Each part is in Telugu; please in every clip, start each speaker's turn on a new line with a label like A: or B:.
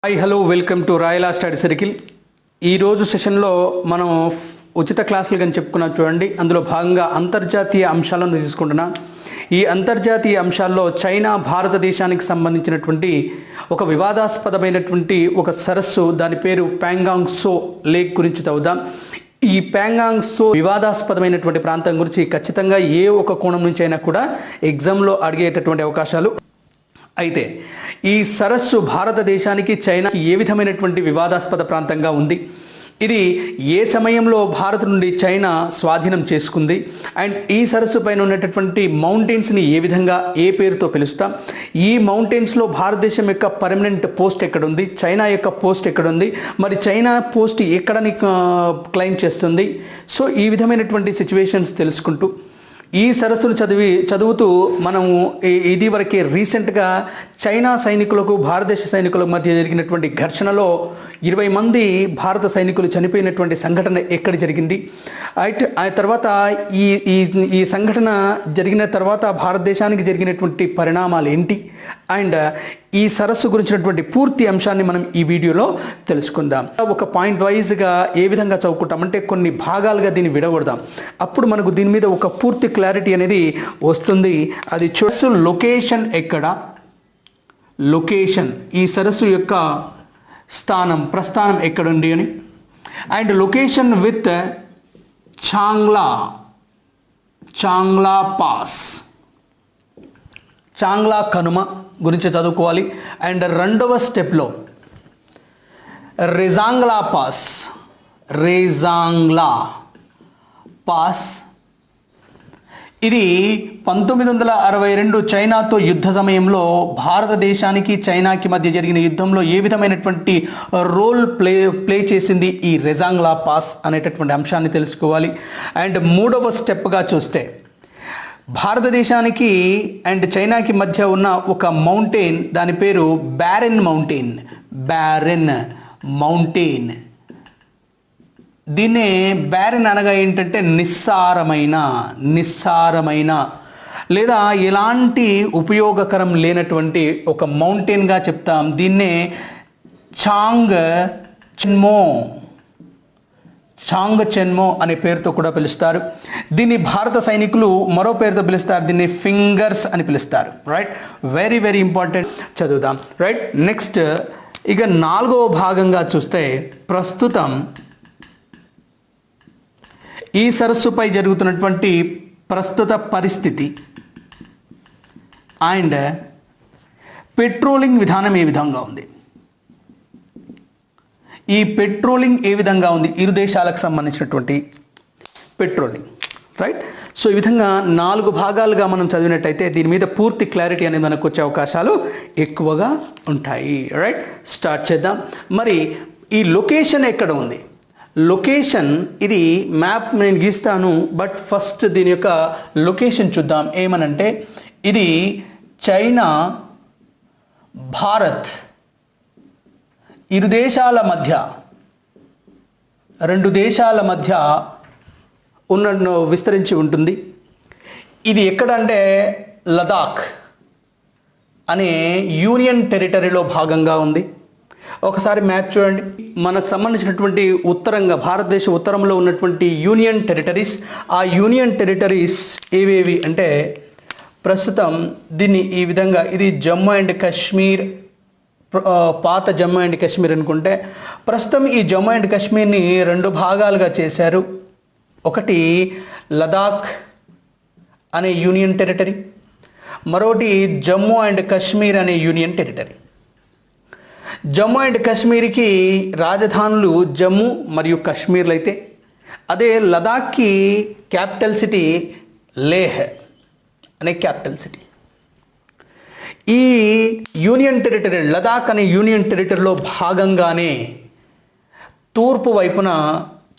A: Hi hello welcome to Rayala study circle. ఈరోజు సెషన్లో మనం ఉచిత క్లాసులు కానీ చెప్పుకున్నాం చూడండి. అందులో భాగంగా అంతర్జాతీయ అంశాలను తీసుకుంటున్నాం. ఈ అంతర్జాతీయ అంశాల్లో చైనా భారతదేశానికి సంబంధించినటువంటి ఒక వివాదాస్పదమైనటువంటి ఒక సరస్సు, దాని పేరు ప్యాంగాంగ్ సో లేక్ గురించి చదువుదాం. ఈ ప్యాంగాంగ్ సో వివాదాస్పదమైనటువంటి ప్రాంతం గురించి ఖచ్చితంగా ఏ ఒక కోణం నుంచి అయినా కూడా ఎగ్జామ్లో అడిగేటటువంటి అవకాశాలు. అయితే ఈ సరస్సు భారతదేశానికి చైనాకి ఏ విధమైనటువంటి వివాదాస్పద ప్రాంతంగా ఉంది, ఇది ఏ సమయంలో భారత్ నుండి చైనా స్వాధీనం చేసుకుంది, అండ్ ఈ సరస్సు పైన ఉన్నటువంటి మౌంటైన్స్ని ఏ విధంగా ఏ పేరుతో పిలుస్తాం, ఈ మౌంటైన్స్లో భారతదేశం యొక్క పర్మనెంట్ పోస్ట్ ఎక్కడుంది, చైనా యొక్క పోస్ట్ ఎక్కడుంది, మరి చైనా పోస్ట్ ఎక్కడని క్లెయిమ్ చేస్తుంది. సో ఈ విధమైనటువంటి సిచ్యువేషన్స్ తెలుసుకుంటూ ఈ సరస్సును చదువుతూ మనము ఇది వరకే రీసెంట్గా చైనా సైనికులకు భారతదేశ సైనికుల మధ్య జరిగినటువంటి ఘర్షణలో 20 మంది భారత సైనికులు చనిపోయినటువంటి సంఘటన ఎక్కడ జరిగింది, ఆ తర్వాత ఈ సంఘటన జరిగిన తర్వాత భారతదేశానికి జరిగినటువంటి పరిణామాలు ఏంటి, అండ్ ఈ సరస్సు గురించినటువంటి పూర్తి అంశాన్ని మనం ఈ వీడియోలో తెలుసుకుందాం. ఒక పాయింట్ వైజ్గా ఏ విధంగా చదువుకుంటామంటే కొన్ని భాగాలుగా దీన్ని విడగొడదాం. అప్పుడు మనకు దీని మీద ఒక పూర్తి క్లారిటీ అనేది వస్తుంది. అది సరస్సు లొకేషన్ ఎక్కడ, లొకేషన్ ఈ సరస్సు యొక్క స్థానం ప్రస్థానం ఎక్కడుంది అని, and location with Chagla pass, Chagla Kanuma గురించి చదువుకోవాలి. అండ్ రెండవ స్టెప్లో రెజాంగ్లా పాస్, ఇది 1962 చైనాతో యుద్ధ సమయంలో భారతదేశానికి చైనాకి మధ్య జరిగిన యుద్ధంలో ఏ విధమైనటువంటి రోల్ ప్లే చేసింది ఈ రెజాంగ్లా పాస్ అనేటటువంటి అంశాన్ని తెలుసుకోవాలి. అండ్ మూడవ స్టెప్గా చూస్తే భారతదేశానికి అండ్ చైనాకి మధ్య ఉన్న ఒక మౌంటైన్, దాని పేరు బ్యారెన్ మౌంటైన్. దీన్నే బ్యారెన్ అనగా ఏంటంటే నిస్సారమైన లేదా ఎలాంటి ఉపయోగకరం లేనటువంటి ఒక మౌంటైన్గా చెప్తాం. దీన్నే చాంగ్ చెన్మో అనే పేరుతో కూడా పిలుస్తారు. దీన్ని భారత సైనికులు మరో పేరుతో పిలుస్తారు, దీన్ని ఫింగర్స్ అని పిలుస్తారు. రైట్, వెరీ వెరీ ఇంపార్టెంట్, చదువుదాం. రైట్, నెక్స్ట్ ఇక 4వ భాగంగా చూస్తే ప్రస్తుతం ఈ సరస్సుపై జరుగుతున్నటువంటి ప్రస్తుత పరిస్థితి అండ్ పెట్రోలింగ్ విధానం ఏ విధంగా ఉంది, ఈ పెట్రోలింగ్ ఏ విధంగా ఉంది, ఇరు దేశాలకు సంబంధించినటువంటి పెట్రోలింగ్. రైట్, సో ఈ విధంగా 4 భాగాలుగా మనం చదివినట్టయితే దీని మీద పూర్తి క్లారిటీ అనేది మనకు వచ్చే అవకాశాలు ఎక్కువగా ఉంటాయి. రైట్, స్టార్ట్ చేద్దాం. మరి ఈ లొకేషన్ ఎక్కడ ఉంది, లొకేషన్ ఇది మ్యాప్ నేను గీస్తాను, బట్ ఫస్ట్ దీని యొక్క లొకేషన్ చూద్దాం. ఏమనంటే ఇది చైనా భారత్ ఇరు దేశాల మధ్య, 2 దేశాల మధ్య విస్తరించి ఉంటుంది. ఇది ఎక్కడంటే లదాఖ్ అనే యూనియన్ టెరిటరీలో భాగంగా ఉంది. ఒకసారి మ్యాప్ చూడండి. మనకు సంబంధించినటువంటి ఉత్తరంగా భారతదేశ ఉత్తరంలో ఉన్నటువంటి యూనియన్ టెరిటరీస్, ఆ యూనియన్ టెరిటరీస్ ఏవేవి అంటే ప్రస్తుతం దీన్ని ఈ విధంగా, ఇది జమ్మూ అండ్ కాశ్మీర్, పాత జమ్మూ అండ్ కాశ్మీర్ అనుకుంటే ప్రస్తుతం ఈ జమ్మూ అండ్ కాశ్మీర్ని 2 భాగాలుగా చేశారు. ఒకటి లదాఖ్ అనే యూనియన్ టెరిటరీ, మరోటి జమ్మూ అండ్ కాశ్మీర్ అనే యూనియన్ టెరిటరీ. జమ్మూ అండ్ కాశ్మీర్కి రాజధానులు జమ్మూ మరియు కాశ్మీర్లు అయితే, అదే లదాఖ్కి క్యాపిటల్ సిటీ లేహ్ అనే క్యాపిటల్ సిటీ. ఈ యూనియన్ టెరిటరీ లదాఖ్ అనే యూనియన్ టెరిటరీలో భాగంగానే తూర్పు వైపున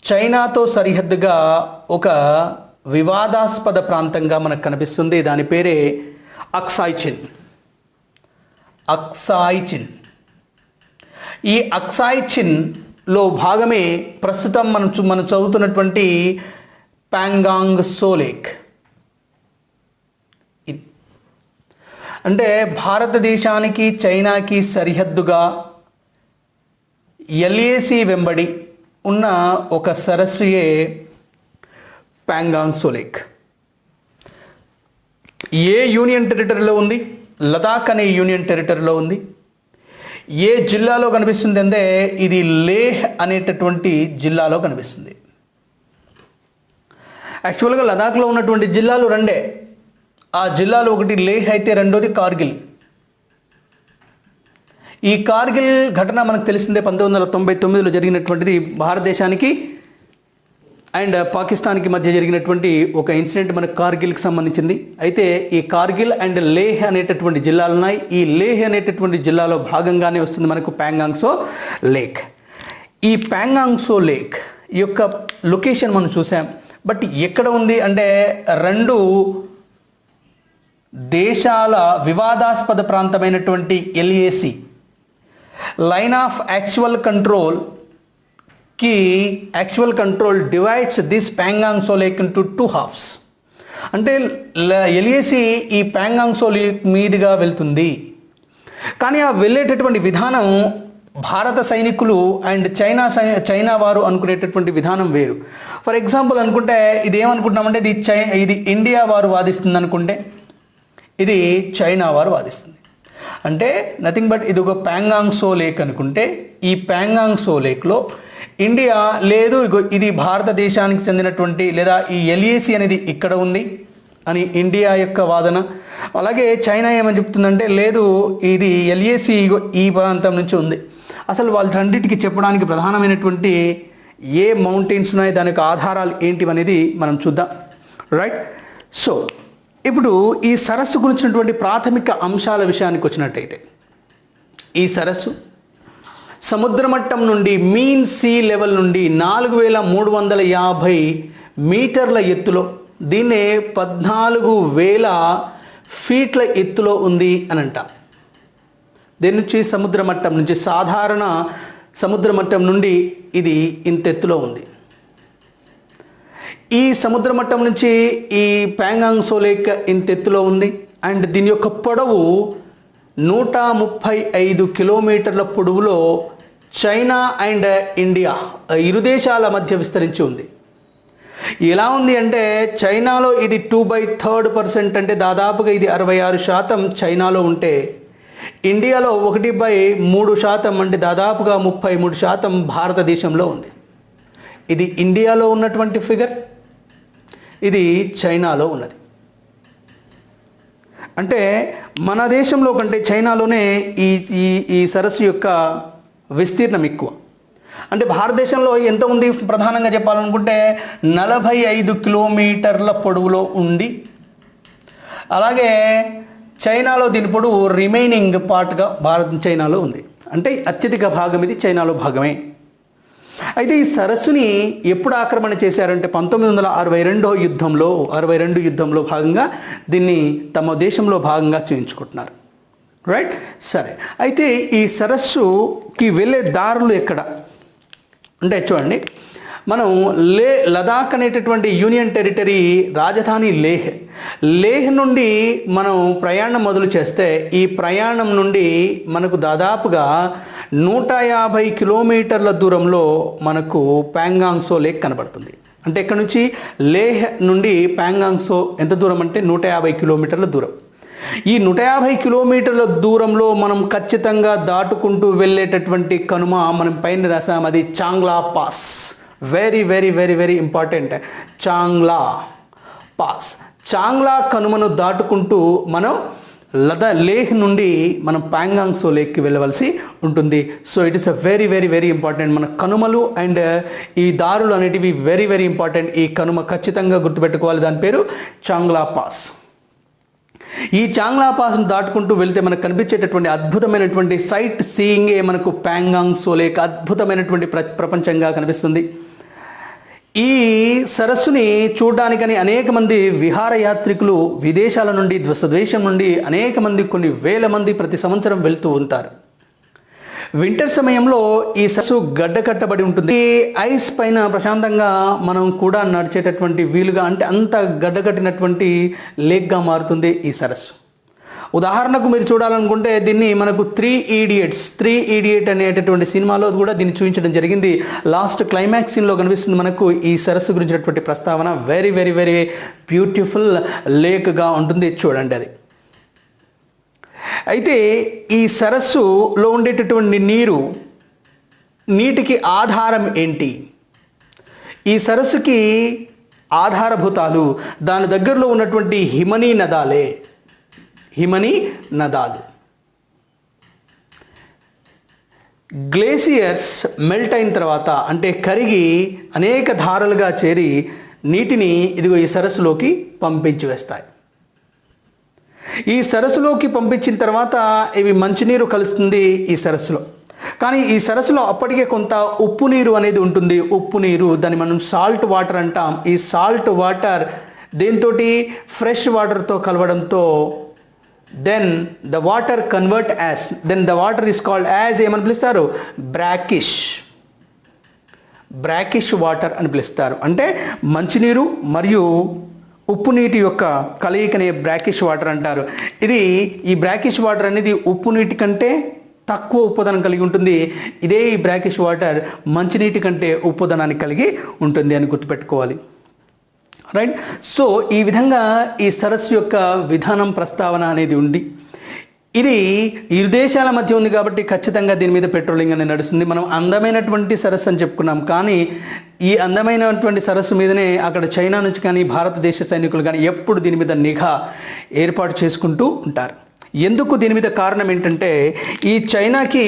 A: చైనాతో సరిహద్దుగా ఒక వివాదాస్పద ప్రాంతంగా మనకు కనిపిస్తుంది. దాని పేరే అక్సాయ్ చిన్. ఈ అక్సాయ్ చిన్లో భాగమే ప్రస్తుతం మనం చదువుతున్నటువంటి ప్యాంగాంగ్ సో లేక్. అంటే భారతదేశానికి చైనాకి సరిహద్దుగా ఎల్ఏసి వెంబడి ఉన్న ఒక సరస్సుయే Pangong Tso lake. A union టెరిటరీలో ఉంది? లదాఖ్ అనే యూనియన్ టెరిటరీలో ఉంది. ఏ జిల్లాలో కనిపిస్తుంది అంటే ఇది లేహ్ అనేటటువంటి జిల్లాలో కనిపిస్తుంది. యాక్చువల్గా లదాఖ్లో ఉన్నటువంటి జిల్లాలు రెండే. ఆ జిల్లాలో ఒకటి లేహ్ అయితే రెండోది కార్గిల్. ఈ కార్గిల్ ఘటన మనకు తెలిసిందే, 1999లో జరిగినటువంటిది. భారతదేశానికి అండ్ పాకిస్తాన్కి మధ్య జరిగినటువంటి ఒక ఇన్సిడెంట్ మనకు కార్గిల్కి సంబంధించింది. అయితే ఈ కార్గిల్ అండ్ లేహ్ అనేటటువంటి జిల్లాలు ఉన్నాయి. ఈ లేహ్ అనేటటువంటి జిల్లాలో భాగంగానే వస్తుంది మనకు ప్యాంగాంగ్ సో లేక్. ఈ ప్యాంగాంగ్ సో లేక్ యొక్క లొకేషన్ మనం చూసాం. బట్ ఎక్కడ ఉంది అంటే రెండు దేశాల వివాదాస్పద ప్రాంతమైనటువంటి LAC line of actual control divides this Pangong Tso lake into 2 halves. అంటే ఎల్ఏసి ఈ ప్యాంగాంగ్ సో లేక్ మీదుగా వెళ్తుంది. కానీ ఆ వెళ్ళేటటువంటి విధానం భారత సైనికులు అండ్ చైనా వారు అనుకునేటటువంటి విధానం వేరు. ఫర్ ఎగ్జాంపుల్ అనుకుంటే ఇది ఏమనుకుంటున్నామంటే ఇది ఇండియా వారు వాదిస్తుంది అనుకుంటే ఇది చైనా వారు వాదిస్తుంది. అంటే నథింగ్ బట్ ఇది ఒక ప్యాంగాంగ్ సో లేక్ అనుకుంటే ఈ ప్యాంగాంగ్ సో లేక్లో ఇండియా లేదు, ఇది భారతదేశానికి చెందినటువంటి లేదా ఈ ఎల్ఏసి అనేది ఇక్కడ ఉంది అని ఇండియా యొక్క వాదన. అలాగే చైనా ఏమని చెప్తుందంటే లేదు, ఇది ఎల్ఏసి ఈ ప్రాంతం నుంచి ఉంది. అసలు వాళ్ళన్నిటికీ చెప్పడానికి ప్రధానమైనటువంటి ఏ మౌంటైన్స్ ఉన్నాయి, దానికి ఆధారాలు ఏంటివనేది మనం చూద్దాం. రైట్. సో ఇప్పుడు ఈ సరస్సు గురించినటువంటి ప్రాథమిక అంశాల విషయానికి వచ్చినట్టయితే ఈ సరస్సు సముద్ర మట్టం నుండి మీన్ సీ లెవెల్ నుండి 4350 మీటర్ల ఎత్తులో, దీన్నే 14,000 ఫీట్ల ఎత్తులో ఉంది అని అంటాం. దీని నుంచి సముద్ర మట్టం నుంచి సాధారణ సముద్ర మట్టం నుండి ఇది ఇంత ఎత్తులో ఉంది. ఈ సముద్ర మట్టం నుంచి ఈ ప్యాంగాంగ్ సో లేక్ ఇంత ఎత్తులో ఉంది. అండ్ దీని యొక్క పొడవు 135 కిలోమీటర్ల పొడవులో చైనా అండ్ ఇండియా ఇరు దేశాల మధ్య విస్తరించి ఉంది. ఎలా ఉంది అంటే చైనాలో ఇది 2/3% అంటే దాదాపుగా ఇది 66% చైనాలో ఉంటే ఇండియాలో 1/3% అంటే దాదాపుగా 33% భారతదేశంలో ఉంది. ఇది ఇండియాలో ఉన్నటువంటి ఫిగర్, ఇది చైనాలో ఉన్నది. అంటే మన దేశంలో కంటే చైనాలోనే ఈ ఈ ఈ సరస్సు యొక్క విస్తీర్ణం ఎక్కువ. అంటే భారతదేశంలో ఎంత ఉంది ప్రధానంగా చెప్పాలనుకుంటే 45 కిలోమీటర్ల పొడవులో ఉంది. అలాగే చైనాలో దీని పొడవు రిమైనింగ్ పార్ట్గా చైనాలో ఉంది. అంటే అత్యధిక భాగం ఇది చైనాలో భాగమే. అయితే ఈ సరస్సుని ఎప్పుడు ఆక్రమణ చేశారంటే 1962 యుద్ధంలో భాగంగా దీన్ని తమ దేశంలో భాగంగా చేయించుకుంటున్నారు. రైట్. సరే, అయితే ఈ సరస్సుకి వెళ్ళే దారులు ఎక్కడ అంటే చూడండి, మనం లదాఖ్ అనేటటువంటి యూనియన్ టెరిటరీ రాజధాని లేహ్ నుండి మనం ప్రయాణం మొదలు చేస్తే ఈ ప్రయాణం నుండి మనకు దాదాపుగా 150 కిలోమీటర్ల దూరంలో మనకు ప్యాంగాంగ్ సో లేక్ కనబడుతుంది. అంటే ఇక్కడ నుంచి లేహ్ నుండి ప్యాంగాంగ్ సో ఎంత దూరం అంటే 150 కిలోమీటర్ల దూరం. ఈ 150 కిలోమీటర్ల దూరంలో మనం ఖచ్చితంగా దాటుకుంటూ వెళ్ళేటటువంటి కనుమ మనం పైన రాసాం, అది Changla pass. Very very very very important. Changla pass, Changla కనుమను దాటుకుంటూ మనం లేహ్ నుండి మనం ప్యాంగాంగ్ సో లేక్కి వెళ్ళవలసి ఉంటుంది. So it is a very very very important. మన కనుమలు అండ్ ఈ దారులు అనేటివి వెరీ వెరీ ఇంపార్టెంట్. ఈ కనుమ ఖచ్చితంగా గుర్తుపెట్టుకోవాలి, దాని పేరు చాంగ్లా పాస్. ఈ చాంగ్లా పాస్ను దాటుకుంటూ వెళ్తే మనకు కనిపించేటటువంటి అద్భుతమైనటువంటి సైట్ సీయింగే మనకు ప్యాంగాంగ్ సో లేక్ అద్భుతమైనటువంటి ప్రపంచంగా కనిపిస్తుంది. ఈ సరస్సుని చూడడానికని అనేక మంది విహారయాత్రికులు విదేశాల నుండి స్వదేశం నుండి అనేక మంది, కొన్ని వేల మంది ప్రతి సంవత్సరం వెళ్తూ ఉంటారు. వింటర్ సమయంలో ఈ సరస్సు గడ్డ కట్టబడి ఉంటుంది. ఈ ఐస్ పైన ప్రశాంతంగా మనం కూడా నడిచేటటువంటి వీలుగా, అంటే అంత గడ్డ కట్టినటువంటి లేక్గా మారుతుంది ఈ సరస్సు. ఉదాహరణకు మీరు చూడాలనుకుంటే దీన్ని మనకు త్రీ ఈడియట్ అనేటటువంటి సినిమాలో కూడా దీన్ని చూపించడం జరిగింది. లాస్ట్ క్లైమాక్స్ సీన్లో కనిపిస్తుంది మనకు ఈ సరస్సు గురించినటువంటి ప్రస్తావన. వెరీ వెరీ వెరీ బ్యూటిఫుల్ లేక్గా ఉంటుంది, చూడండి అది. అయితే ఈ సరస్సులో ఉండేటటువంటి నీటికి ఆధారం ఏంటి? ఈ సరస్సుకి ఆధారభూతాలు దాని దగ్గరలో ఉన్నటువంటి హిమనీ నదాలు. గ్లేసియర్స్ మెల్ట్ అయిన తర్వాత, అంటే కరిగి అనేక ధారలుగా చేరి నీటిని ఇదిగో ఈ సరస్సులోకి పంపించి వేస్తాయి. ఈ సరస్సులోకి పంపించిన తర్వాత ఇవి మంచినీరు కలుస్తుంది ఈ సరస్సులో. కానీ ఈ సరస్సులో అప్పటికే కొంత ఉప్పు నీరు అనేది ఉంటుంది. ఉప్పు నీరు, దాన్ని మనం సాల్ట్ వాటర్ అంటాం. ఈ సాల్ట్ వాటర్ దేంతో, ఫ్రెష్ వాటర్తో కలవడంతో then the water is called as ఏమని పిలుస్తారు? బ్రాకిష్ వాటర్ అని పిలుస్తారు. అంటే మంచినీరు మరియు ఉప్పు నీటి యొక్క కలయికనే బ్రాకిష్ వాటర్ అంటారు. ఈ బ్రాకిష్ వాటర్ అనేది ఉప్పు నీటి కంటే తక్కువ ఉప్పుదనం కలిగి ఉంటుంది. ఇదే ఈ బ్రాకిష్ వాటర్ మంచినీటి కంటే ఉప్పుదనాన్ని కలిగి ఉంటుంది అని గుర్తుపెట్టుకోవాలి. రైట్. సో ఈ విధంగా ఈ సరస్సు యొక్క విధానం ప్రస్తావన అనేది ఉంది. ఇది ఇరు దేశాల మధ్య ఉంది కాబట్టి ఖచ్చితంగా దీని మీద పెట్రోలింగ్ అనేది నడుస్తుంది. మనం అందమైనటువంటి సరస్సు అని చెప్పుకున్నాం, కానీ ఈ అందమైనటువంటి సరస్సు మీదనే అక్కడ చైనా నుంచి కానీ భారతదేశ సైనికులు కానీ ఎప్పుడు దీని మీద నిఘా ఏర్పాటు చేసుకుంటూ ఉంటారు. ఎందుకు? దీని మీద కారణం ఏంటంటే ఈ చైనాకి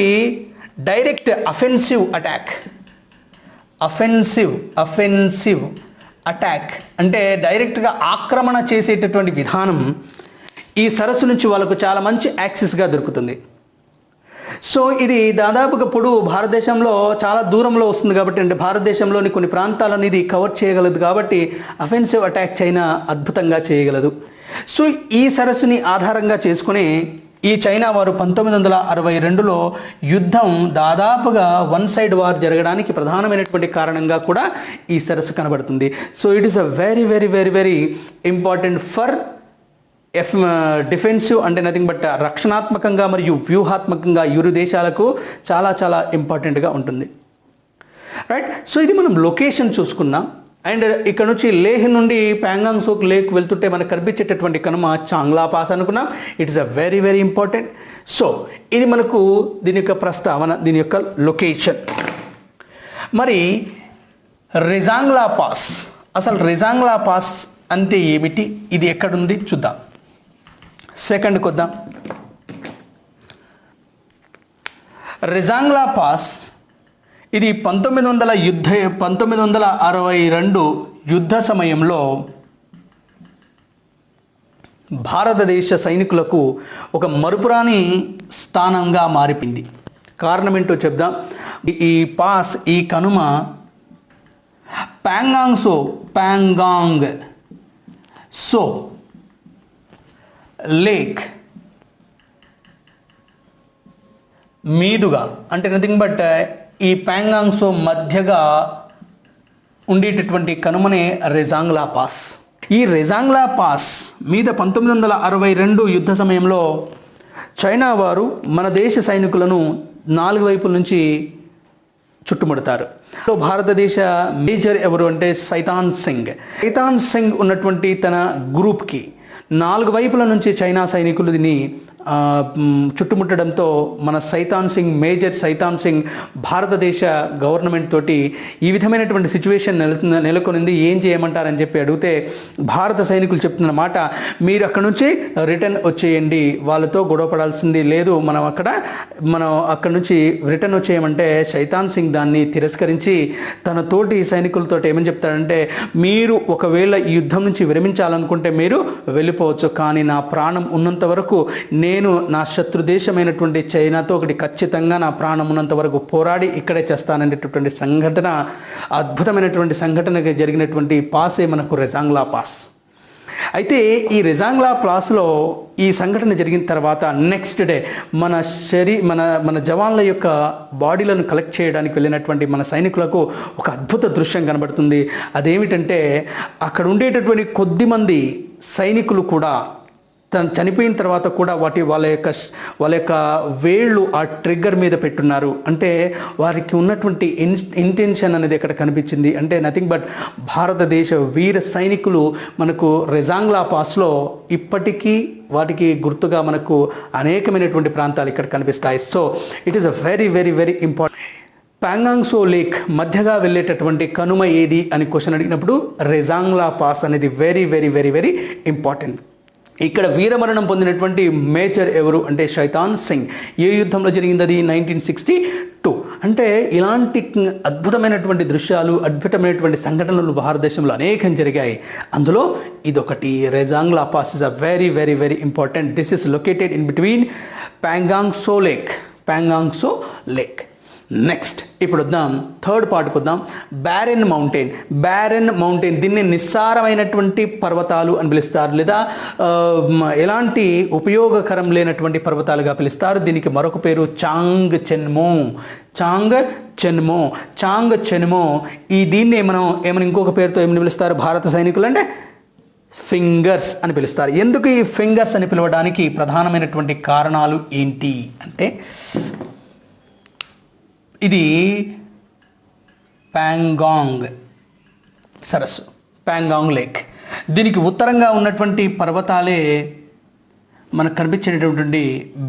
A: డైరెక్ట్ అఫెన్సివ్ అటాక్ అంటే డైరెక్ట్గా ఆక్రమణ చేసేటటువంటి విధానం ఈ సరస్సు నుంచి వాళ్ళకు చాలా మంచి యాక్సెస్గా దొరుకుతుంది. సో ఇది దాదాపుగా పొడవు భారతదేశంలో చాలా దూరంలో వస్తుంది కాబట్టి, అంటే భారతదేశంలోని కొన్ని ప్రాంతాలను ఇది కవర్ చేయగలదు కాబట్టి అఫెన్సివ్ అటాక్ చైనా అద్భుతంగా చేయగలదు. సో ఈ సరస్సుని ఆధారంగా చేసుకుని ఈ చైనా వారు 1962లో యుద్ధం దాదాపుగా వన్ సైడ్ వార్ జరగడానికి ప్రధానమైనటువంటి కారణంగా కూడా ఈ సరస్సు కనబడుతుంది. So it is a very very very very important for defensive, అంటే నథింగ్ బట్ రక్షణాత్మకంగా మరియు వ్యూహాత్మకంగా ఇరు దేశాలకు చాలా చాలా ఇంపార్టెంట్గా ఉంటుంది. రైట్. సో ఇది మనం లొకేషన్ చూసుకున్నాం. అండ్ ఇక్కడ నుంచి లేహ్ నుండి ప్యాంగాంగ్ సోక్ లేక్ వెళ్తుంటే మనకు కనిపించేటటువంటి కనుమ చాంగ్లా పాస్ అనుకున్నాం. It is a very very important. So ఇది మనకు దీని యొక్క ప్రస్తావన, దీని యొక్క లొకేషన్. మరి రెజాంగ్లా పాస్, అసలు రెజాంగ్లా పాస్ అంటే ఏమిటి, ఇది ఎక్కడుంది చూద్దాం. సెకండ్కి వద్దాం. రెజాంగ్లా పాస్ ఇది 1962 యుద్ధ సమయంలో భారతదేశ సైనికులకు ఒక మరుపురాని స్థానంగా మారిపోయింది. కారణం ఏంటో చెప్దాం. ఈ పాస్, ఈ కనుమ ప్యాంగాంగ్ సో లేక్ మీదుగా, అంటే నథింగ్ బట్ ఈ ప్యాంగాంగ్ సో మధ్యగా ఉండేటటువంటి కనుమనే రెజాంగ్లా పాస్. ఈ రెజాంగ్లా పాస్ మీద 1962 యుద్ధ సమయంలో చైనా వారు మన దేశ సైనికులను 4 వైపుల నుంచి చుట్టుముడతారు. భారతదేశ మేజర్ ఎవరు అంటే సైతాన్ సింగ్ ఉన్నటువంటి తన గ్రూప్కి 4 వైపుల నుంచి చైనా సైనికులు దీన్ని చుట్టుముట్టడంతో మన మేజర్ సైతాన్ సింగ్ భారతదేశ గవర్నమెంట్ తోటి ఈ విధమైనటువంటి సిచ్యువేషన్ నెలకొనింది, ఏం చేయమంటారని చెప్పి అడిగితే భారత సైనికులు చెప్తున్న మాట, మీరు అక్కడ నుంచి రిటర్న్ వచ్చేయండి, వాళ్ళతో గొడవ పడాల్సింది లేదు, మనం అక్కడ నుంచి రిటర్న్ వచ్చేయమంటే సైతాన్ సింగ్ దాన్ని తిరస్కరించి తన తోటి సైనికులతో ఏమని చెప్తాడంటే, మీరు ఒకవేళ ఈ యుద్ధం నుంచి విరమించాలనుకుంటే మీరు వెళ్ళిపోవచ్చు, కానీ నా ప్రాణం ఉన్నంత వరకు నేను నా శత్రు దేశమైనటువంటి చైనాతో ఒకటి ఖచ్చితంగా నా ప్రాణం ఉన్నంత వరకు పోరాడి ఇక్కడే చేస్తాననేటటువంటి సంఘటన, అద్భుతమైనటువంటి సంఘటనగా జరిగినటువంటి పాసే మనకు రెజాంగ్లా పాస్. అయితే ఈ రెజాంగ్లా పాస్లో ఈ సంఘటన జరిగిన తర్వాత నెక్స్ట్ డే మన జవాన్ల యొక్క బాడీలను కలెక్ట్ చేయడానికి వెళ్ళినటువంటి మన సైనికులకు ఒక అద్భుత దృశ్యం కనబడుతుంది. అదేమిటంటే అక్కడ ఉండేటటువంటి కొద్దిమంది సైనికులు కూడా తను చనిపోయిన తర్వాత కూడా వాళ్ళ యొక్క వేళ్ళు ఆ ట్రిగ్గర్ మీద పెట్టున్నారు. అంటే వారికి ఉన్నటువంటి ఇంటెన్షన్ అనేది ఇక్కడ కనిపించింది. అంటే నథింగ్ బట్ భారతదేశ వీర సైనికులు మనకు రెజాంగ్లా పాస్లో ఇప్పటికీ వాటికి గుర్తుగా మనకు అనేకమైనటువంటి ప్రాంతాలు ఇక్కడ కనిపిస్తాయి. So it is a very very very important. Pangong Tso lake మధ్యగా వెళ్ళేటటువంటి కనుమ ఏది అని క్వశ్చన్ అడిగినప్పుడు రెజాంగ్లా పాస్ అనేది very very very very important. ఇక్కడ వీరమరణం పొందినటువంటి మేజర్ ఎవరు అంటే శైతాన్ సింగ్. ఏ యుద్ధంలో జరిగింది అది? 1962. అంటే ఇలాంటి అద్భుతమైనటువంటి దృశ్యాలు, అద్భుతమైనటువంటి సంఘటనలు భారతదేశంలో అనేకం జరిగాయి. అందులో ఇదొకటి. Rezangla pass is a very very very important. This is located in between Pangong Tso lake. Next ఇప్పుడు వద్దాం థర్డ్ పార్ట్కి వద్దాం. బ్యారెన్ మౌంటైన్ దీన్ని నిస్సారమైనటువంటి పర్వతాలు అని పిలుస్తారు, లేదా ఎలాంటి ఉపయోగకరం లేనటువంటి పర్వతాలుగా పిలుస్తారు. దీనికి మరొక పేరు చాంగ్ చెన్మో. ఈ దీన్ని ఏమైనా ఇంకొక పేరుతో ఏమని పిలుస్తారు భారత సైనికులు అంటే ఫింగర్స్ అని పిలుస్తారు. ఎందుకు ఈ ఫింగర్స్ అని పిలవడానికి ప్రధానమైనటువంటి కారణాలు ఏంటి అంటే, ఇది ప్యాంగాంగ్ సరస్సు, ప్యాంగాంగ్ లేక్. దీనికి ఉత్తరంగా ఉన్నటువంటి పర్వతాలే మనకు కనిపించేటటువంటి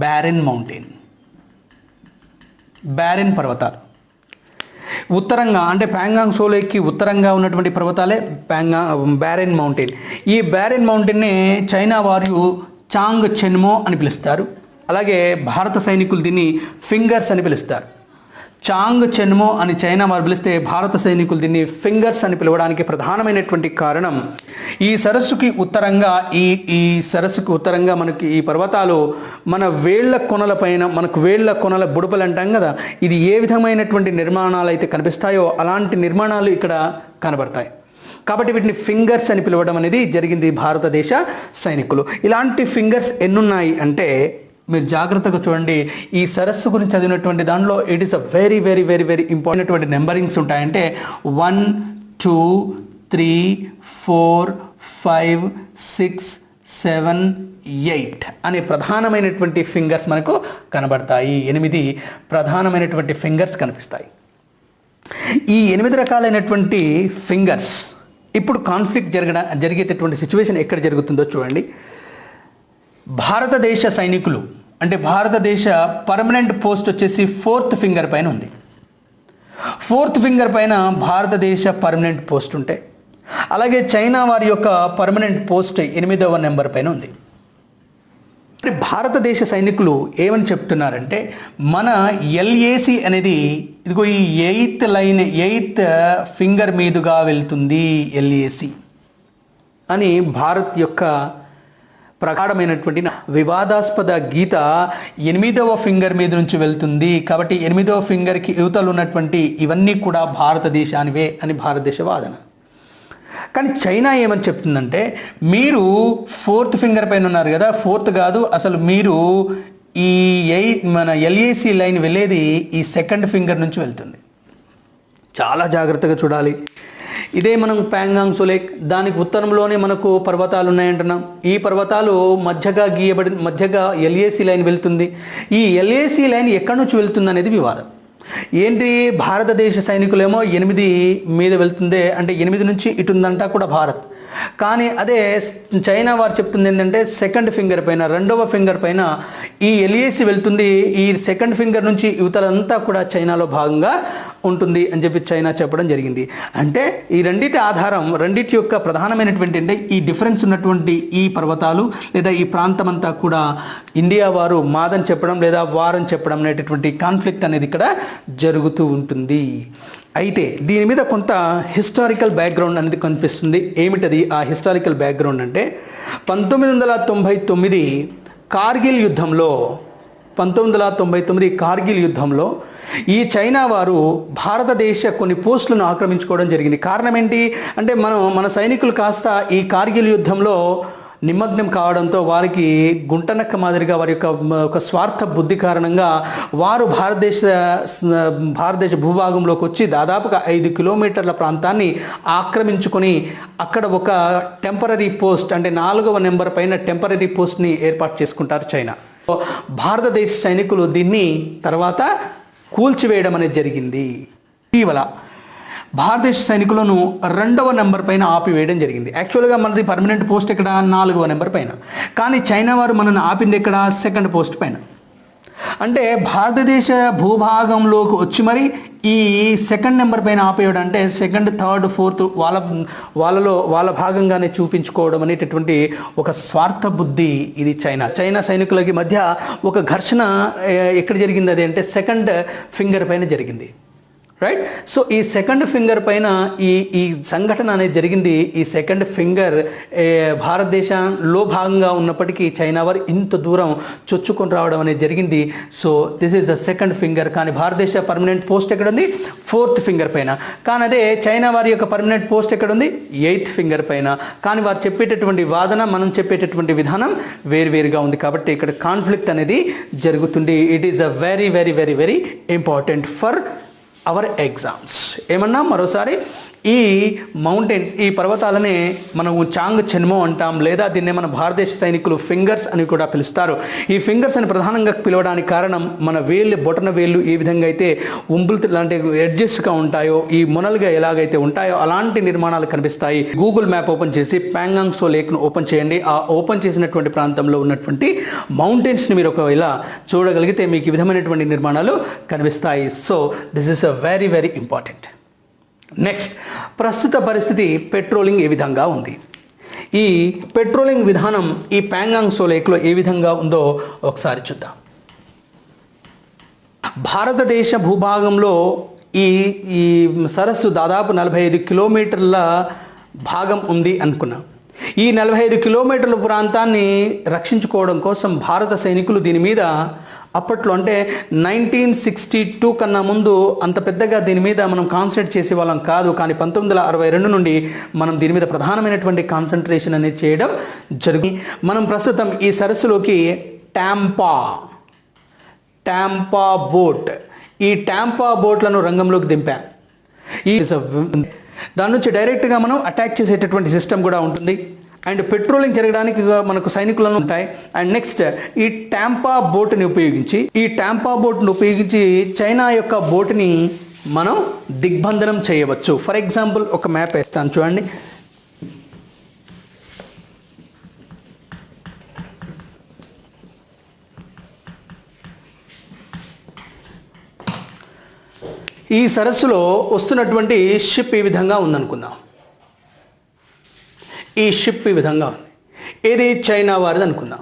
A: బ్యారెన్ పర్వతాలు. ఉత్తరంగా అంటే ప్యాంగాంగ్ సో లేక్కి ఉత్తరంగా ఉన్నటువంటి పర్వతాలే బ్యారెన్ మౌంటైన్. ఈ బ్యారెన్ మౌంటైన్ని చైనా వారు చాంగ్ చెన్మో అని పిలుస్తారు. అలాగే భారత సైనికులు దీన్ని ఫింగర్స్ అని పిలుస్తారు. చాంగ్ చెన్మో అని చైనా వారు పిలిస్తే భారత సైనికులు దీన్ని ఫింగర్స్ అని పిలవడానికి ప్రధానమైనటువంటి కారణం, ఈ సరస్సుకి ఉత్తరంగా మనకి ఈ పర్వతాలు మన వేళ్ల కొనల బుడపలు అంటాం కదా, ఇది ఏ విధమైనటువంటి నిర్మాణాలు అయితే కనిపిస్తాయో అలాంటి నిర్మాణాలు ఇక్కడ కనబడతాయి. కాబట్టి వీటిని ఫింగర్స్ అని పిలవడం అనేది జరిగింది భారతదేశ సైనికులు. ఇలాంటి ఫింగర్స్ ఎన్నున్నాయి అంటే మీరు జాగ్రత్తగా చూడండి. ఈ సరస్సు గురించి చదివినటువంటి దానిలో it is a very very very very important numberings ఉంటాయంటే 1 2 3 4 5 6 7 8 అనే ప్రధానమైనటువంటి ఫింగర్స్ మనకు కనబడతాయి. 8 ప్రధానమైనటువంటి ఫింగర్స్ కనిపిస్తాయి. ఈ 8 రకాలైనటువంటి ఫింగర్స్ ఇప్పుడు కాన్ఫ్లిక్ట్ జరిగేటటువంటి సిచ్యువేషన్ ఎక్కడ జరుగుతుందో చూడండి. భారతదేశ సైనికులు అంటే భారతదేశ పర్మనెంట్ పోస్ట్ వచ్చేసి 4th ఫింగర్ పైన ఉంది. 4th ఫింగర్ పైన భారతదేశ పర్మనెంట్ పోస్ట్ ఉంటే, అలాగే చైనా వారి యొక్క పర్మనెంట్ పోస్ట్ 8వ నెంబర్ పైన ఉంది. భారతదేశ సైనికులు ఏమని చెప్తున్నారంటే, మన LAC అనేది ఇదిగో ఈ 8th ఫింగర్ మీదుగా వెళ్తుంది LAC అని భారత్ యొక్క ప్రగాఢమైనటువంటి వివాదాస్పద గీత 8వ ఫింగర్ మీద నుంచి వెళ్తుంది. కాబట్టి 8వ ఫింగర్కి యువతలు ఉన్నటువంటి ఇవన్నీ కూడా భారతదేశానివే అని భారతదేశ వాదన. కానీ చైనా ఏమని చెప్తుందంటే, మీరు 4th ఫింగర్ పైన ఉన్నారు కదా, 4th కాదు, అసలు మీరు ఈ మన LAC లైన్ వెళ్ళేది ఈ 2nd ఫింగర్ నుంచి వెళ్తుంది. చాలా జాగ్రత్తగా చూడాలి. ఇదే మనం ప్యాంగాంగ్ సో లేక్, దానికి ఉత్తరంలోనే మనకు పర్వతాలు ఉన్నాయంటున్నాం. ఈ పర్వతాలు మధ్యగా LAC లైన్ వెళ్తుంది. ఈ LAC లైన్ ఎక్కడి నుంచి వెళ్తుంది అనేది వివాదం. ఏంటి, భారతదేశ సైనికులేమో 8 మీద వెళ్తుంది అంటే 8 నుంచి ఇటు ఉందంటా కూడా భారత్. కానీ అదే చైనా వారు చెప్తుంది ఏంటంటే 2nd ఫింగర్ పైన, 2వ ఫింగర్ పైన ఈ LAC వెళ్తుంది. ఈ 2nd ఫింగర్ నుంచి యువతలంతా కూడా చైనాలో భాగంగా ఉంటుంది అని చెప్పి చైనా చెప్పడం జరిగింది. అంటే ఈ రెండింటి యొక్క ప్రధానమైనటువంటి అంటే ఈ డిఫరెన్స్ ఉన్నటువంటి ఈ పర్వతాలు లేదా ఈ ప్రాంతం అంతా కూడా ఇండియా వారు మాదని చెప్పడం లేదా వారని చెప్పడం అనేటటువంటి కాన్ఫ్లిక్ట్ అనేది ఇక్కడ జరుగుతూ ఉంటుంది. అయితే దీని మీద కొంత హిస్టారికల్ బ్యాక్గ్రౌండ్ అనేది కనిపిస్తుంది. ఏమిటది ఆ హిస్టారికల్ బ్యాక్గ్రౌండ్ అంటే, 1999 కార్గిల్ యుద్ధంలో ఈ చైనా వారు భారతదేశ కొన్ని పోస్టులను ఆక్రమించుకోవడం జరిగింది. కారణం ఏంటి అంటే, మన సైనికులు కాస్త ఈ కార్గిల్ యుద్ధంలో నిమగ్నం కావడంతో వారికి గుంటనక్క మాదిరిగా వారి యొక్క ఒక స్వార్థ బుద్ధి కారణంగా వారు భారతదేశ భూభాగంలోకి వచ్చి దాదాపుగా 5 కిలోమీటర్ల ప్రాంతాన్ని ఆక్రమించుకొని అక్కడ ఒక టెంపరరీ పోస్ట్, అంటే 4వ నెంబర్ పైన టెంపరరీ పోస్ట్ని ఏర్పాటు చేసుకుంటారు చైనా. భారతదేశ సైనికులు దీన్ని తర్వాత కూల్చివేయడం అనేది జరిగింది. ఇటీవల భారతదేశ సైనికులను 2వ నెంబర్ పైన ఆపివేయడం జరిగింది. యాక్చువల్గా మనది పర్మనెంట్ పోస్ట్ ఎక్కడ, 4వ నెంబర్ పైన. కానీ చైనా వారు మనల్ని ఆపింది ఎక్కడ, 2nd పోస్ట్ పైన. అంటే భారతదేశ భూభాగంలోకి వచ్చి మరి ఈ 2nd నెంబర్ పైన ఆపేయడం అంటే 2nd, 3rd, 4th వాళ్ళ భాగంగానే చూపించుకోవడం అనేటటువంటి ఒక స్వార్థ బుద్ధి ఇది చైనా సైనికులకి మధ్య ఒక ఘర్షణ ఎక్కడ జరిగింది అది అంటే 2nd ఫింగర్ పైన జరిగింది. రైట్. సో ఈ 2nd ఫింగర్ పైన ఈ సంఘటన అనేది జరిగింది. ఈ 2nd ఫింగర్ భారతదేశంలో భాగంగా ఉన్నప్పటికీ చైనా వారు ఇంత దూరం చొచ్చుకొని రావడం అనేది జరిగింది. So this is the 2nd finger. కానీ భారతదేశ పర్మనెంట్ పోస్ట్ ఎక్కడ ఉంది, 4th ఫింగర్ పైన. కానీ అదే చైనా వారి యొక్క పర్మనెంట్ పోస్ట్ ఎక్కడ ఉంది, 8th ఫింగర్ పైన. కానీ వారు చెప్పేటటువంటి వాదన, మనం చెప్పేటటువంటి విధానం వేరువేరుగా ఉంది. కాబట్టి ఇక్కడ కాన్ఫ్లిక్ట్ అనేది జరుగుతుంది. It is a very very very very important for hour exams. ఏమన్నా మరోసారి ఈ మౌంటైన్స్, ఈ పర్వతాలనే మనం చాంగ్ చెన్మో అంటాం, లేదా దీన్నే మన భారతదేశ సైనికులు ఫింగర్స్ అని కూడా పిలుస్తారు. ఈ ఫింగర్స్ అని ప్రధానంగా పిలవడానికి కారణం మన బొటన వేళ్ళు ఏ విధంగా అయితే ఉంపులు లాంటి ఎడ్జెస్గా ఉంటాయో, ఈ మొనలుగా ఎలాగైతే ఉంటాయో అలాంటి నిర్మాణాలు కనిపిస్తాయి. గూగుల్ మ్యాప్ ఓపెన్ చేసి ప్యాంగాంగ్ సో లేక్ను ఓపెన్ చేయండి. ఆ ఓపెన్ చేసినటువంటి ప్రాంతంలో ఉన్నటువంటి మౌంటైన్స్ని మీరు ఒకవేళ చూడగలిగితే మీకు ఈ విధమైనటువంటి నిర్మాణాలు కనిపిస్తాయి. So this is a very very important. Next, ప్రస్తుత పరిస్థితి పెట్రోలింగ్ ఏ విధంగా ఉంది, ఈ పెట్రోలింగ్ విధానం ఈ ప్యాంగాంగ్ సో లేక్లో ఏ విధంగా ఉందో ఒకసారి చూద్దాం. భారతదేశ భూభాగంలో ఈ సరస్సు దాదాపు 45 కిలోమీటర్ల భాగం ఉంది అనుకున్నాం. ఈ 45 కిలోమీటర్ల ప్రాంతాన్ని రక్షించుకోవడం కోసం భారత సైనికులు దీని మీద అప్పట్లో అంటే 1962 కన్నా ముందు అంత పెద్దగా దీని మీద మనం కాన్సన్ట్రేట్ చేసే వాళ్ళం కాదు. కానీ 1962 నుండి మనం దీని మీద ప్రధానమైనటువంటి కాన్సన్ట్రేషన్ అనేది చేయడం జరిగింది. మనం ప్రస్తుతం ఈ సరస్సులోకి టాంపా బోట్లను రంగంలోకి దింపాం. దాని నుంచి డైరెక్ట్గా మనం అటాక్ చేసేటటువంటి సిస్టమ్ కూడా ఉంటుంది. అండ్ పెట్రోలింగ్ జరగడానికి మనకు సైనికులను ఉంటాయి. అండ్ నెక్స్ట్, ఈ టాంపా బోట్ని ఉపయోగించి చైనా యొక్క బోట్ని మనం దిగ్బంధనం చేయవచ్చు. ఫర్ ఎగ్జాంపుల్ ఒక మ్యాప్ వేస్తాను చూడండి. ఈ సరస్సులో వస్తున్నటువంటి షిప్ ఈ విధంగా ఉందనుకుందాం. ఈ షిప్ ఈ విధంగా ఉంది. ఇది చైనా వారిది అనుకుందాం.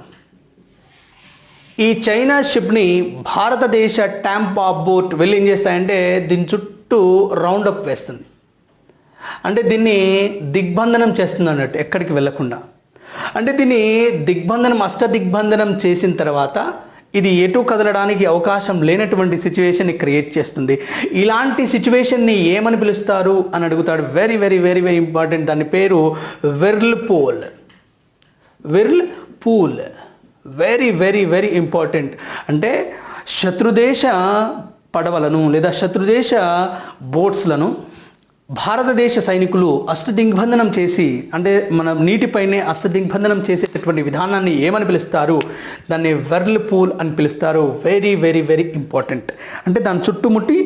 A: ఈ చైనా షిప్ని భారతదేశ టాంపా బోట్ వెళ్ళి ఏం చేస్తాయంటే దీని చుట్టూ రౌండప్ వేస్తుంది. అంటే దీన్ని దిగ్బంధనం చేస్తుంది అన్నట్టు, ఎక్కడికి వెళ్ళకుండా. అంటే దీన్ని అష్టదిగ్బంధనం చేసిన తర్వాత ఇది ఎటు కదలడానికి అవకాశం లేనటువంటి సిచ్యువేషన్ని క్రియేట్ చేస్తుంది. ఇలాంటి సిచ్యువేషన్ని ఏమని పిలుస్తారు అని అడుగుతాడు. Very very very very important. దాని పేరు whirlpool. Very very very important. అంటే శత్రుదేశ పడవలను లేదా శత్రుదేశ బోట్స్లను భారతదేశ సైనికులు అష్టదిగ్బంధనం చేసి, అంటే మన నీటిపైనే అష్టదిగ్బంధనం చేసేటటువంటి విధానాన్ని ఏమని పిలుస్తారు, దాన్ని విర్ల్పూల్ అని పిలుస్తారు. Very very very important. అంటే దాని చుట్టుముట్టి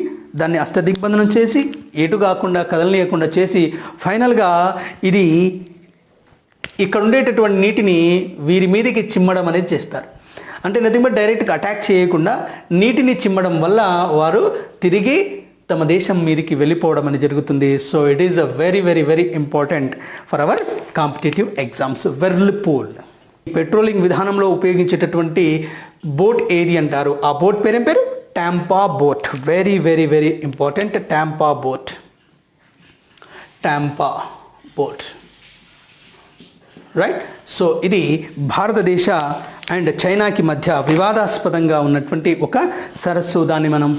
A: దాన్ని అష్టదిగ్బంధనం చేసి ఎటు కాకుండా కదలనీయకుండా చేసి ఫైనల్గా ఇది ఇక్కడ ఉండేటటువంటి నీటిని వీరి మీదకి చిమ్మడం అనేది చేస్తారు. అంటే నథింగ్ బట్ డైరెక్ట్గా అటాక్ చేయకుండా నీటిని చిమ్మడం వల్ల వారు తిరిగి తమ దేశం మీదకి వెళ్ళిపోవడం అనేది జరుగుతుంది. So it is a very very very important for our competitive exams. Whirlpool patrolling విధానంలో ఉపయోగించేటటువంటి బోట్ ఏది అంటారు. ఆ బోట్ పేరేం పేరు, Tampa boat. Very very very important. Tampa boat right. So ఇది భారతదేశ అండ్ చైనాకి మధ్య వివాదాస్పదంగా ఉన్నటువంటి ఒక సరస్సు. దాన్ని మనం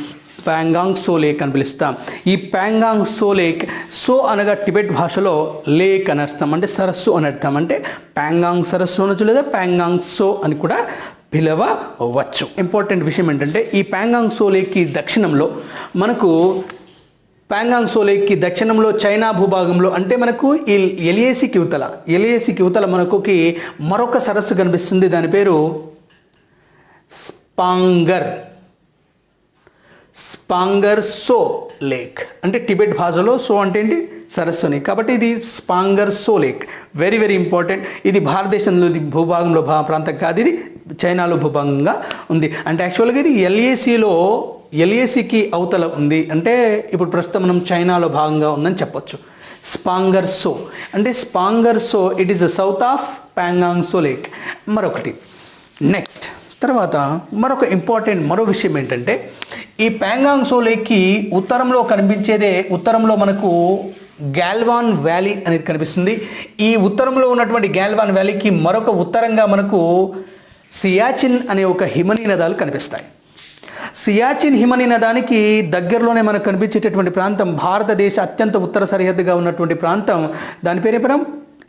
A: ప్యాంగాంగ్ సో లేక్ అని పిలుస్తాం. ఈ ప్యాంగాంగ్ సో లేక్, సో అనగా టిబెట్ భాషలో లేక్ అని అర్థం, అంటే సరస్సు అని అర్థం. అంటే ప్యాంగాంగ్ సరస్సు అనొచ్చు, లేదా ప్యాంగాంగ్ సో అని కూడా పిలవవచ్చు. ఇంపార్టెంట్ విషయం ఏంటంటే ఈ ప్యాంగాంగ్ సో లేక్కి దక్షిణంలో మనకు ప్యాంగాంగ్ సో లేక్కి దక్షిణంలో చైనా భూభాగంలో, అంటే మనకు ఈ ఎలియేసికి యువతల మనకుకి మరొక సరస్సు కనిపిస్తుంది. దాని పేరు స్పాంగర్ సో లేక్. అంటే టిబెట్ భాషలో సో అంటే ఏంటి, సరస్సుని, కాబట్టి ఇది Spanggur Tso lake. Very very important. ఇది భారతదేశంలోని భూభాగంలో ప్రాంతం కాదు, ఇది చైనాలో భూభాగంగా ఉంది. అంటే యాక్చువల్గా ఇది ఎల్ఏసికి అవతల ఉంది, అంటే ఇప్పుడు ప్రస్తుతం మనం చైనాలో భాగంగా ఉందని చెప్పొచ్చు. స్పాంగర్ సో అంటే Spanggur Tso it is the south of Pangong Tso lake. మరొకటి నెక్స్ట్ తర్వాత మరో విషయం ఏంటంటే ఈ ప్యాంగాంగ్ సో లేక్కి ఉత్తరంలో కనిపించేదే, ఉత్తరంలో మనకు గాల్వాన్ వ్యాలీ అనేది కనిపిస్తుంది. ఈ ఉత్తరంలో ఉన్నటువంటి గాల్వాన్ వ్యాలీకి మరొక ఉత్తరంగా మనకు సియాచిన్ అనే ఒక హిమనీ నదాలు కనిపిస్తాయి. సియాచిన్ హిమనీ నదానికి దగ్గరలోనే మనకు కనిపించేటటువంటి ప్రాంతం, భారతదేశ అత్యంత ఉత్తర సరిహద్దుగా ఉన్నటువంటి ప్రాంతం, దాని పేరే పరం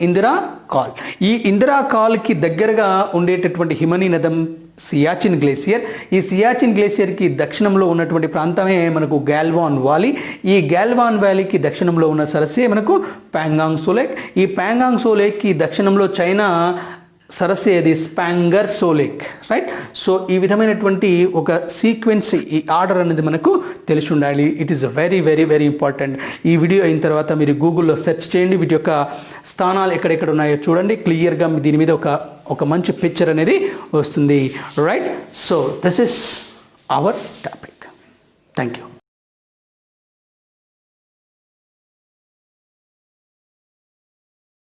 A: ఇందిరా కాల్. ఈ ఇందిరా కాల్కి దగ్గరగా ఉండేటటువంటి హిమనీ నదం సియాచిన్ గ్లేసియర్. ఈ సియాచిన్ గ్లేసియర్కి దక్షిణంలో ఉన్నటువంటి ప్రాంతమే మనకు గాల్వాన్ వ్యాలీ. ఈ గాల్వాన్ వ్యాలీకి దక్షిణంలో ఉన్న సరస్సే మనకు ప్యాంగాంగ్ సో లేక్. ఈ ప్యాంగాంగ్ సో లేక్కి దక్షిణంలో చైనా సరస్సు అది Spanggur Tso lake, right. So ఈ విధమైనటువంటి ఒక సీక్వెన్స్, ఈ ఆర్డర్ అనేది మనకు తెలిసి ఉండాలి. It is very very very important. ఈ వీడియో అయిన తర్వాత మీరు గూగుల్లో సెర్చ్ చేయండి, వీటి యొక్క స్థానాలు ఎక్కడెక్కడ ఉన్నాయో చూడండి. క్లియర్గా దీని మీద ఒక మంచి పిక్చర్ అనేది వస్తుంది, right. So this is our topic. Thank you.